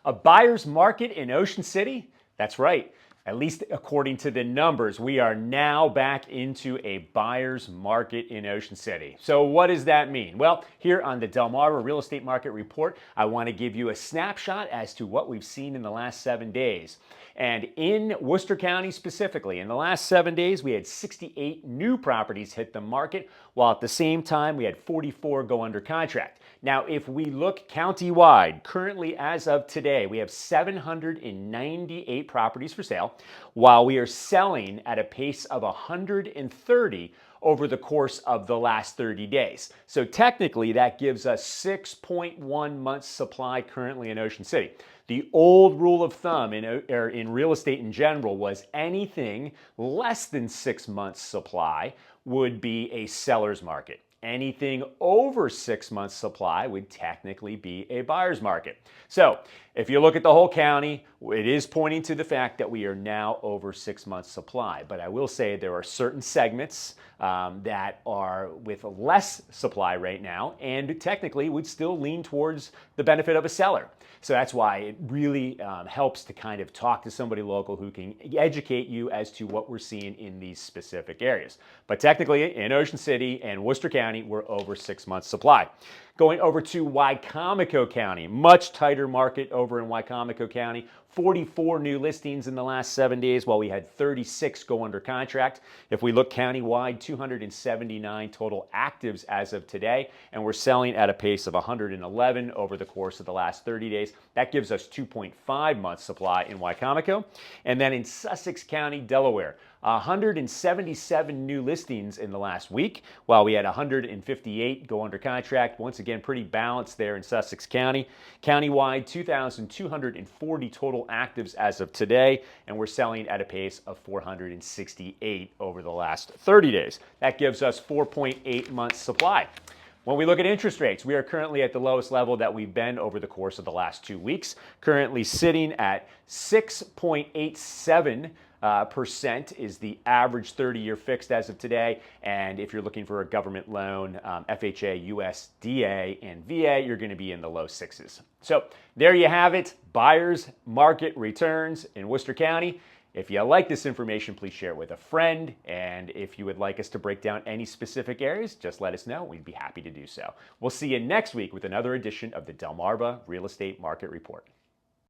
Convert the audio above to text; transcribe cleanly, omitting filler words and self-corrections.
A buyer's market in Ocean City? That's right. At least according to the numbers, we are now back into a buyer's market in Ocean City. So what does that mean? Well, here on the Delmarva Real Estate Market Report, I want to give you a snapshot as to what we've seen in the last 7 days. And in Worcester County specifically, in the last 7 days, we had 68 new properties hit the market, while at the same time, we had 44 go under contract. Now, if we look county-wide, currently as of today, we have 798 properties for sale, while we are selling at a pace of 130 over the course of the last 30 days. So technically, that gives us 6.1 months supply currently in Ocean City. The old rule of thumb in real estate in general was anything less than 6 months supply would be a seller's market. Anything over 6 months supply would technically be a buyer's market. So if you look at the whole county, it is pointing to the fact that we are now over 6 months supply. But I will say there are certain segments that are with less supply right now and technically would still lean towards the benefit of a seller. So that's why it really helps to kind of talk to somebody local who can educate you as to what we're seeing in these specific areas. But technically in Ocean City and Worcester County, we're over 6 months supply. Going over to Wicomico County, much tighter market over in Wicomico County. 44 new listings in the last 7 days, while we had 36 go under contract. If we look countywide, 279 total actives as of today, and we're selling at a pace of 111 over the course of the last 30 days. That gives us 2.5 months supply in Wicomico. And then in Sussex County, Delaware, 177 new listings in the last week, while we had 158 go under contract. Once again, pretty balanced there in Sussex County. Countywide, 2,240 total actives as of today, and we're selling at a pace of 468 over the last 30 days. That gives us 4.8 months supply. When we look at interest rates, we are currently at the lowest level that we've been over the course of the last 2 weeks, currently sitting at 6.87% is the average 30-year fixed as of today. And if you're looking for a government loan, FHA, USDA, and VA, you're going to be in the low sixes. So there you have it, buyer's market returns in Worcester County. If you like this information, please share it with a friend. And if you would like us to break down any specific areas, just let us know. We'd be happy to do so. We'll see you next week with another edition of the Delmarva Real Estate Market Report.